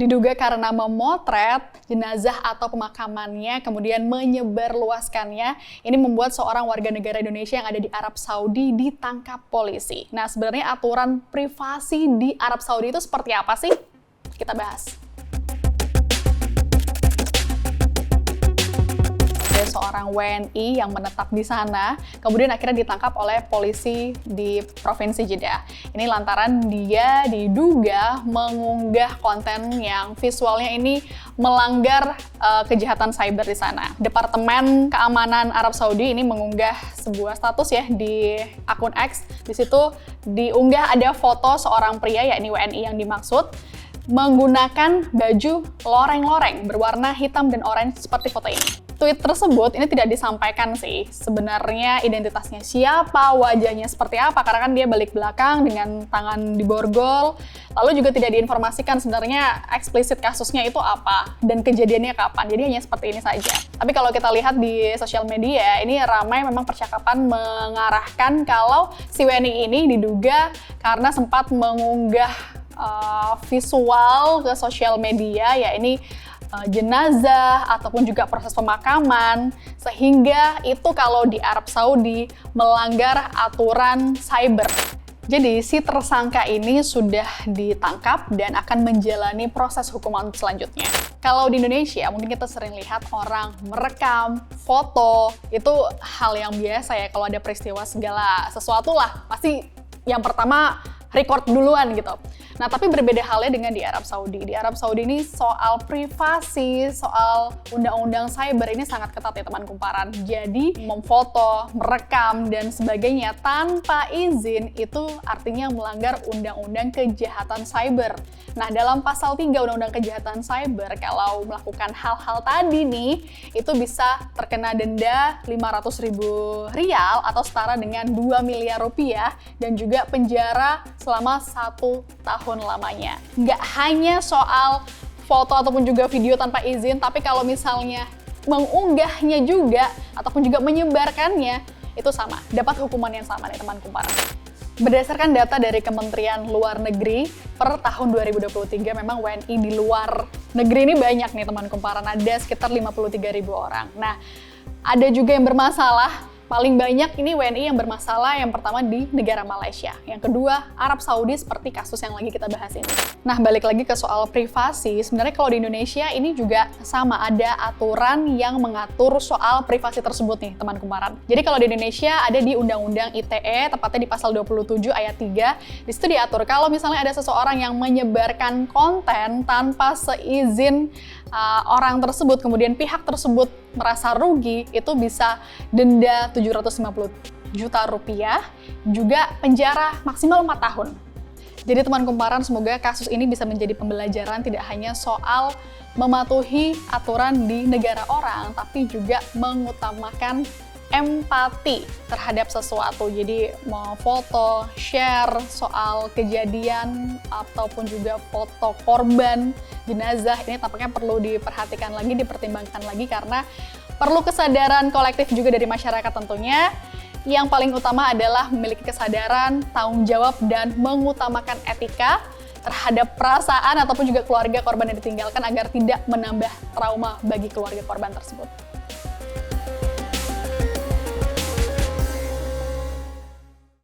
Diduga karena memotret jenazah atau pemakamannya, kemudian menyebarluaskannya, ini membuat seorang warga negara Indonesia yang ada di Arab Saudi ditangkap polisi. Nah, sebenarnya aturan privasi di Arab Saudi itu seperti apa sih? Kita bahas. Seorang WNI yang menetap di sana, kemudian akhirnya ditangkap oleh polisi di Provinsi Jeddah. Ini lantaran dia diduga mengunggah konten yang visualnya ini melanggar kejahatan cyber di sana. Departemen Keamanan Arab Saudi ini mengunggah sebuah status ya di akun X. Di situ diunggah ada foto seorang pria, yakni WNI yang dimaksud, menggunakan baju loreng-loreng berwarna hitam dan orange seperti foto ini. Tweet tersebut ini tidak disampaikan sih sebenarnya identitasnya siapa, wajahnya seperti apa, karena kan dia balik belakang dengan tangan diborgol, lalu juga tidak diinformasikan sebenarnya eksplisit kasusnya itu apa dan kejadiannya kapan, jadi hanya seperti ini saja. Tapi kalau kita lihat di sosial media, ini ramai memang percakapan mengarahkan kalau si WNI ini diduga karena sempat mengunggah visual ke sosial media, ya ini jenazah ataupun juga proses pemakaman, sehingga itu kalau di Arab Saudi melanggar aturan cyber. Jadi si tersangka ini sudah ditangkap dan akan menjalani proses hukuman selanjutnya. Kalau di Indonesia mungkin kita sering lihat orang merekam foto, itu hal yang biasa ya, kalau ada peristiwa segala sesuatu lah pasti yang pertama record duluan gitu. Nah, tapi berbeda halnya dengan di Arab Saudi. Di Arab Saudi ini soal privasi, soal undang-undang cyber ini sangat ketat ya teman kumparan. Jadi, memfoto, merekam, dan sebagainya tanpa izin itu artinya melanggar undang-undang kejahatan cyber. Nah, dalam pasal 3 undang-undang kejahatan cyber, kalau melakukan hal-hal tadi nih, itu bisa terkena denda Rp500.000 atau setara dengan 2 miliar rupiah dan juga penjara selama 1 tahun lamanya. Nggak hanya soal foto ataupun juga video tanpa izin, tapi kalau misalnya mengunggahnya juga ataupun juga menyebarkannya, itu sama, dapat hukuman yang sama nih teman kumparan. Berdasarkan data dari Kementerian Luar Negeri, per tahun 2023 memang WNI di luar negeri ini banyak nih teman kumparan, ada sekitar 53.000 orang. Nah, ada juga yang bermasalah. Paling banyak ini WNI yang bermasalah yang pertama di negara Malaysia. Yang kedua, Arab Saudi seperti kasus yang lagi kita bahas ini. Nah, balik lagi ke soal privasi, sebenarnya kalau di Indonesia ini juga sama, ada aturan yang mengatur soal privasi tersebut nih, teman kumparan. Jadi kalau di Indonesia ada di Undang-Undang ITE, tepatnya di pasal 27 ayat 3, di situ diatur kalau misalnya ada seseorang yang menyebarkan konten tanpa seizin orang tersebut, kemudian pihak tersebut merasa rugi, itu bisa denda 750 juta rupiah, juga penjara maksimal 4 tahun. Jadi teman kumparan, semoga kasus ini bisa menjadi pembelajaran tidak hanya soal mematuhi aturan di negara orang, tapi juga mengutamakan empati terhadap sesuatu. Jadi mau foto, share soal kejadian ataupun juga foto korban jenazah ini tampaknya perlu diperhatikan lagi, dipertimbangkan lagi, karena perlu kesadaran kolektif juga dari masyarakat tentunya. Yang paling utama adalah memiliki kesadaran, tanggung jawab, dan mengutamakan etika terhadap perasaan ataupun juga keluarga korban yang ditinggalkan agar tidak menambah trauma bagi keluarga korban tersebut.